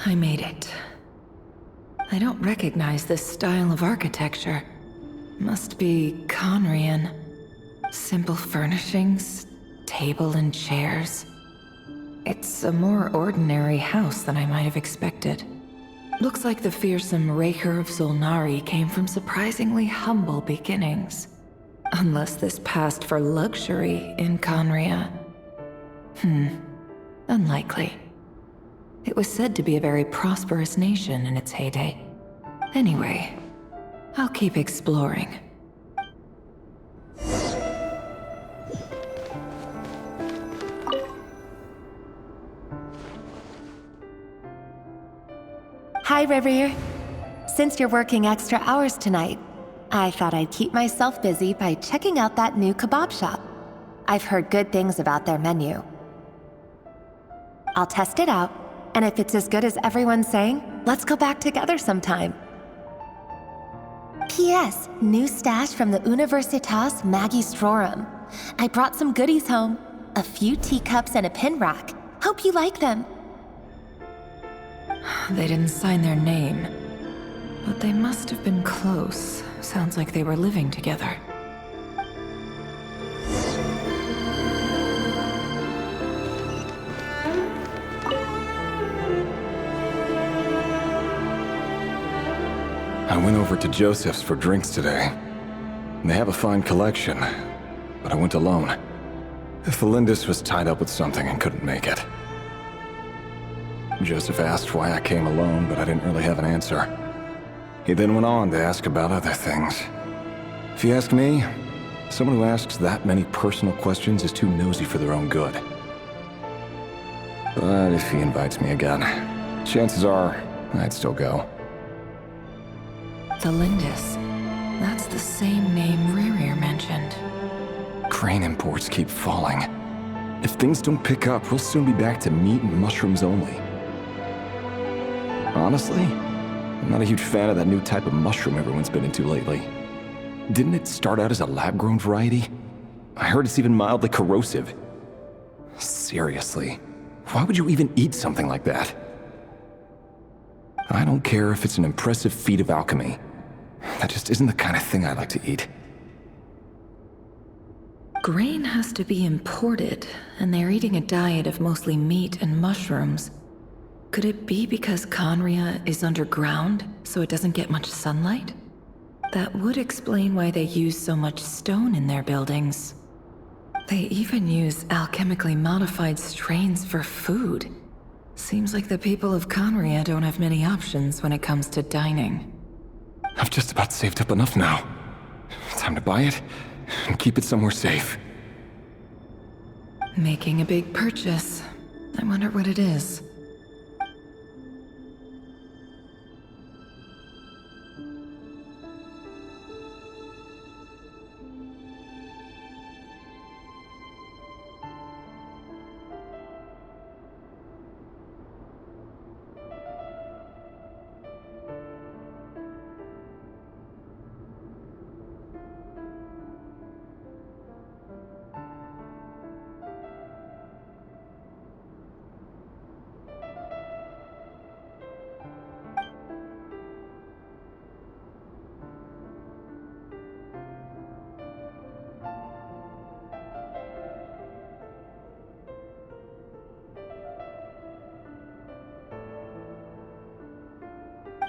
I made it. I don't recognize this style of architecture. Must be Conrian. Simple furnishings, table and chairs. It's a more ordinary house than I might have expected. Looks like the fearsome rerir of Zolnari came from surprisingly humble beginnings. Unless this passed for luxury in Conria. Unlikely. It was said to be a very prosperous nation in its heyday. Anyway, I'll keep exploring. Hi, rerir. Since you're working extra hours tonight, I thought I'd keep myself busy by checking out that new kebab shop. I've heard good things about their menu. I'll test it out, and if it's as good as everyone's saying, let's go back together sometime. P.S. New stash from the Universitas Magistrorum. I brought some goodies home. A few teacups and a pin rack. Hope you like them. They didn't sign their name, but they must have been close. Sounds like they were living together. I went over to Joseph's for drinks today. They have a fine collection, but I went alone. Felindis was tied up with something and couldn't make it. Joseph asked why I came alone, but I didn't really have an answer. He then went on to ask about other things. If you ask me, someone who asks that many personal questions is too nosy for their own good. But if he invites me again, chances are I'd still go. Felindis. That's the same name rerir mentioned. Crane imports keep falling. If things don't pick up, we'll soon be back to meat and mushrooms only. Honestly, I'm not a huge fan of that new type of mushroom everyone's been into lately. Didn't it start out as a lab-grown variety? I heard it's even mildly corrosive. Seriously, why would you even eat something like that? I don't care if it's an impressive feat of alchemy. That just isn't the kind of thing I like to eat. Grain has to be imported, and they're eating a diet of mostly meat and mushrooms. Could it be because Conria is underground, so it doesn't get much sunlight? That would explain why they use so much stone in their buildings. They even use alchemically modified strains for food. Seems like the people of Conria don't have many options when it comes to dining. I've just about saved up enough now. Time to buy it and keep it somewhere safe. Making a big purchase. I wonder what it is.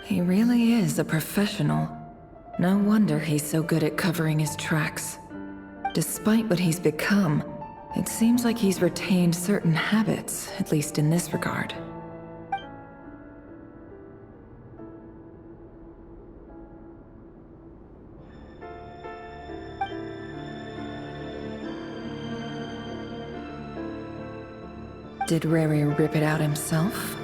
He really is a professional. No wonder he's so good at covering his tracks. Despite what he's become, it seems like he's retained certain habits, at least in this regard. Did rerir rip it out himself?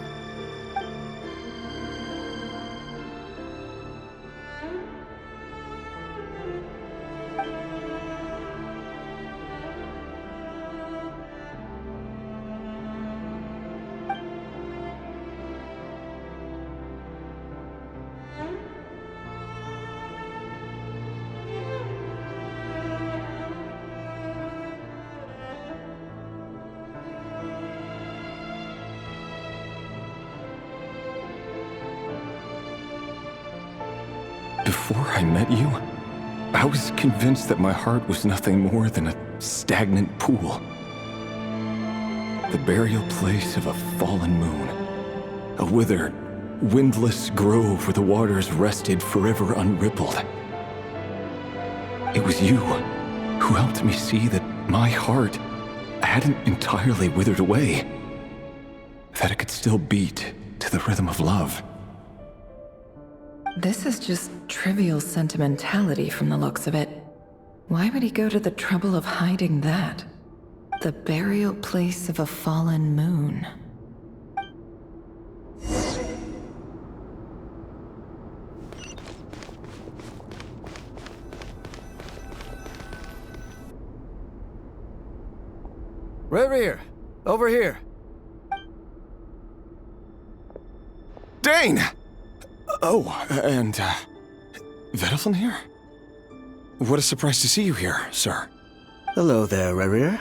Before I met you, I was convinced that my heart was nothing more than a stagnant pool. The burial place of a fallen moon. A withered, windless grove where the waters rested forever unrippled. It was you who helped me see that my heart hadn't entirely withered away. That it could still beat to the rhythm of love. This is just trivial sentimentality from the looks of it. Why would he go to the trouble of hiding that? The burial place of a fallen moon. Rerir, over here. Dane! Oh, and, Vediflin here? What a surprise to see you here, sir. Hello there, Rerir.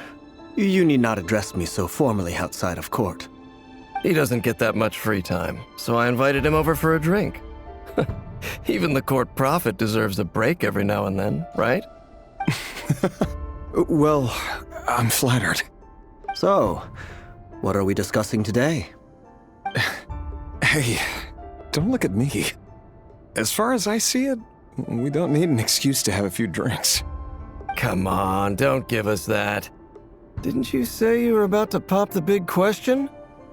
You need not address me so formally outside of court. He doesn't get that much free time, so I invited him over for a drink. Even the court prophet deserves a break every now and then, right? Well, I'm flattered. So, what are we discussing today? Hey, don't look at me. As far as I see it, we don't need an excuse to have a few drinks. Come on, don't give us that. Didn't you say you were about to pop the big question?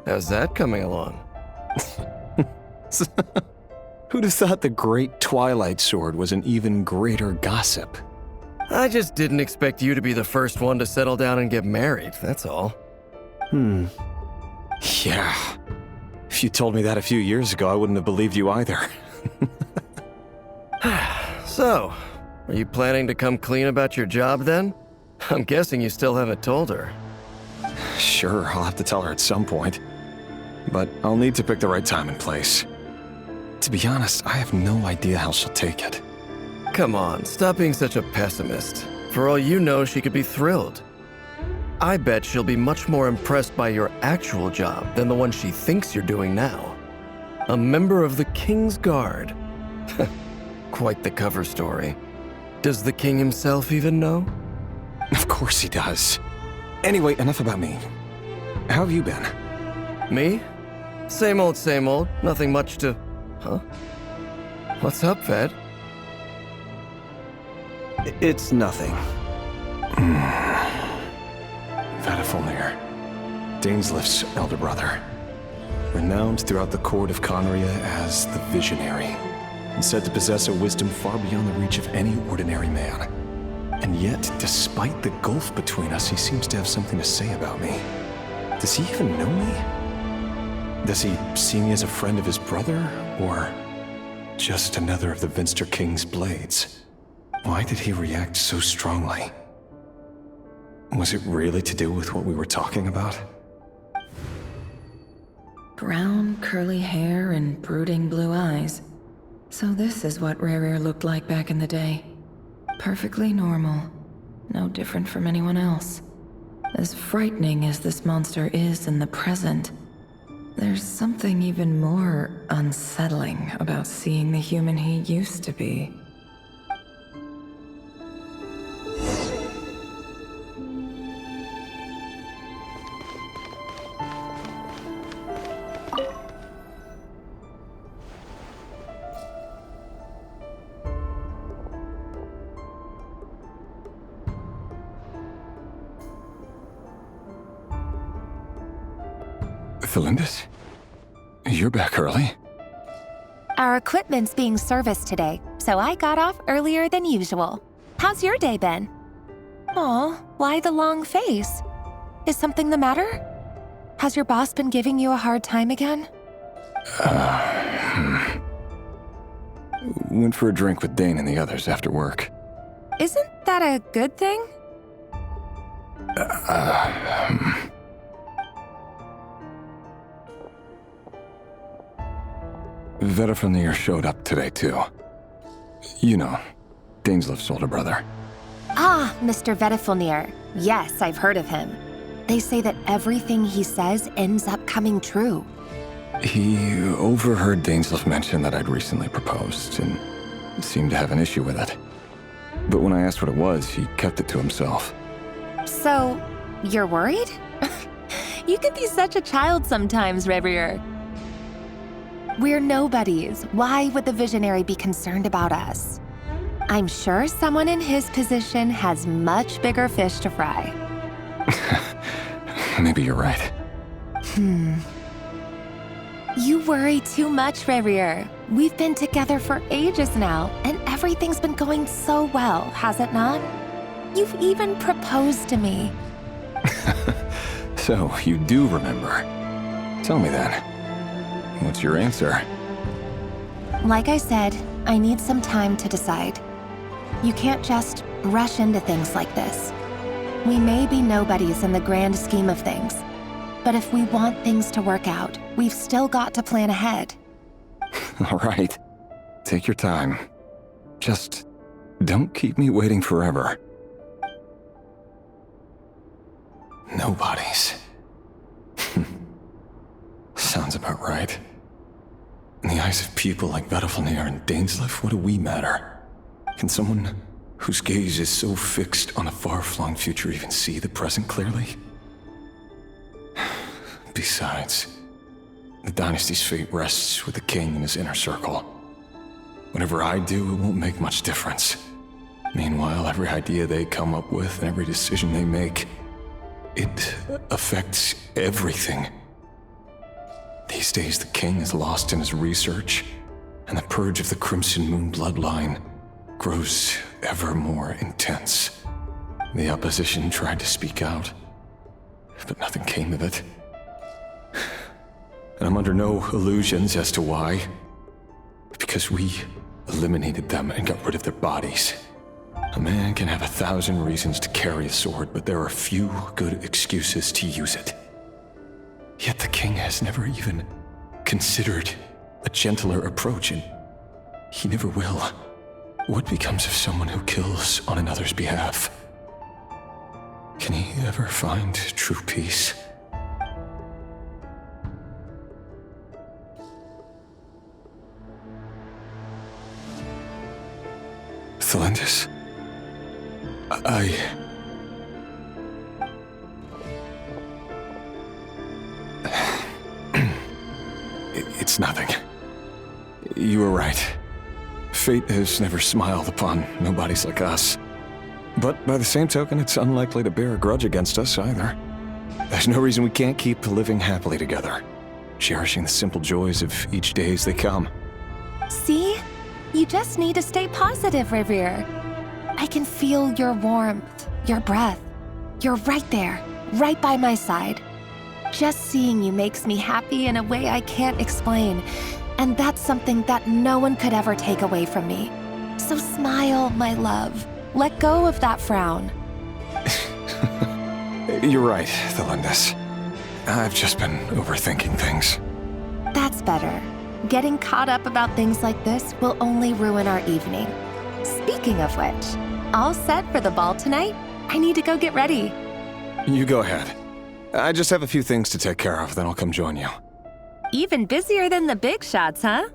How's that coming along? Who'd have thought the great Twilight Sword was an even greater gossip? I just didn't expect you to be the first one to settle down and get married, that's all. Yeah. If you told me that a few years ago, I wouldn't have believed you either. So, are you planning to come clean about your job then? I'm guessing you still haven't told her. Sure, I'll have to tell her at some point. But I'll need to pick the right time and place. To be honest, I have no idea how she'll take it. Come on, stop being such a pessimist. For all you know, she could be thrilled. I bet she'll be much more impressed by your actual job than the one she thinks you're doing now. A member of the King's Guard. Quite the cover story. Does the king himself even know? Of course he does. Anyway, enough about me. How have you been? Me? Same old, nothing much to... Huh? What's up, Ved? It's nothing. Vediflin, Dainsleif's elder brother. Renowned throughout the court of Conria as the Visionary, and said to possess a wisdom far beyond the reach of any ordinary man. And yet, despite the gulf between us, he seems to have something to say about me. Does he even know me? Does he see me as a friend of his brother, or just another of the Vinster King's blades? Why did he react so strongly? Was it really to do with what we were talking about? Brown, curly hair and brooding blue eyes. So this is what Rerir looked like back in the day. Perfectly normal. No different from anyone else. As frightening as this monster is in the present, there's something even more unsettling about seeing the human he used to be. Felindis? You're back early? Our equipment's being serviced today, so I got off earlier than usual. How's your day been? Aw, why the long face? Is something the matter? Has your boss been giving you a hard time again? Went for a drink with Dane and the others after work. Isn't that a good thing? Vediflin showed up today, too. You know, Dainsleif's older brother. Ah, Mr. Vediflin. Yes, I've heard of him. They say that everything he says ends up coming true. He overheard Dainsleif mention that I'd recently proposed, and seemed to have an issue with it. But when I asked what it was, he kept it to himself. So, you're worried? You can be such a child sometimes, rerir. We're nobodies. Why would the visionary be concerned about us? I'm sure someone in his position has much bigger fish to fry. Maybe you're right. You worry too much, rerir. We've been together for ages now, and everything's been going so well, has it not? You've even proposed to me. So, you do remember. Tell me then. What's your answer? Like I said, I need some time to decide. You can't just rush into things like this. We may be nobodies in the grand scheme of things, but if we want things to work out, we've still got to plan ahead. All right. Take your time. Just don't keep me waiting forever. Nobodies. Sounds about right. In the eyes of people like Vedalfnir and Dainsleif, what do we matter? Can someone whose gaze is so fixed on a far-flung future even see the present clearly? Besides, the dynasty's fate rests with the king and his inner circle. Whatever I do, it won't make much difference. Meanwhile, every idea they come up with and every decision they make, it affects everything. These days, the king is lost in his research, and the purge of the Crimson Moon bloodline grows ever more intense. The opposition tried to speak out, but nothing came of it. And I'm under no illusions as to why. Because we eliminated them and got rid of their bodies. A man can have 1,000 reasons to carry a sword, but there are few good excuses to use it. Yet the king has never even considered a gentler approach, and he never will. What becomes of someone who kills on another's behalf? Can he ever find true peace? Thelindis? It's nothing. You were right. Fate has never smiled upon nobodies like us. But by the same token, it's unlikely to bear a grudge against us either. There's no reason we can't keep living happily together, cherishing the simple joys of each day as they come. See? You just need to stay positive, rerir. I can feel your warmth, your breath. You're right there, right by my side. Just seeing you makes me happy in a way I can't explain, and that's something that no one could ever take away from me. So smile, my love. Let go of that frown. You're right, Thelindis. I've just been overthinking things. That's better. Getting caught up about things like this will only ruin our evening. Speaking of which, all set for the ball tonight? I need to go get ready. You go ahead. I just have a few things to take care of, then I'll come join you. Even busier than the big shots, huh?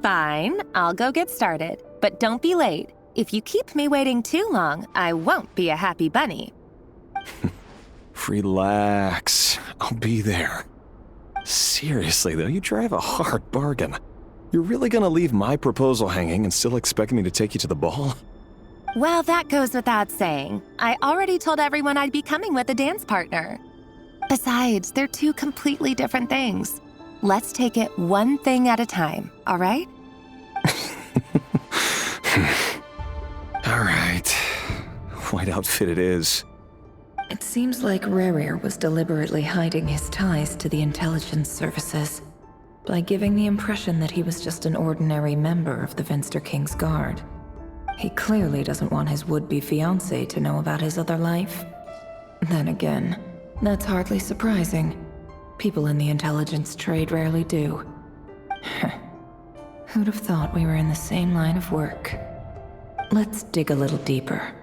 Fine, I'll go get started. But don't be late. If you keep me waiting too long, I won't be a happy bunny. Relax. I'll be there. Seriously, though, you drive a hard bargain. You're really gonna leave my proposal hanging and still expect me to take you to the ball? Well, that goes without saying. I already told everyone I'd be coming with a dance partner. Besides, they're two completely different things. Let's take it one thing at a time, all right? All right. White outfit it is. It seems like Rerir was deliberately hiding his ties to the intelligence services by giving the impression that he was just an ordinary member of the Venster King's Guard. He clearly doesn't want his would-be fiancée to know about his other life. Then again, that's hardly surprising. People in the intelligence trade rarely do. Who'd have thought we were in the same line of work? Let's dig a little deeper.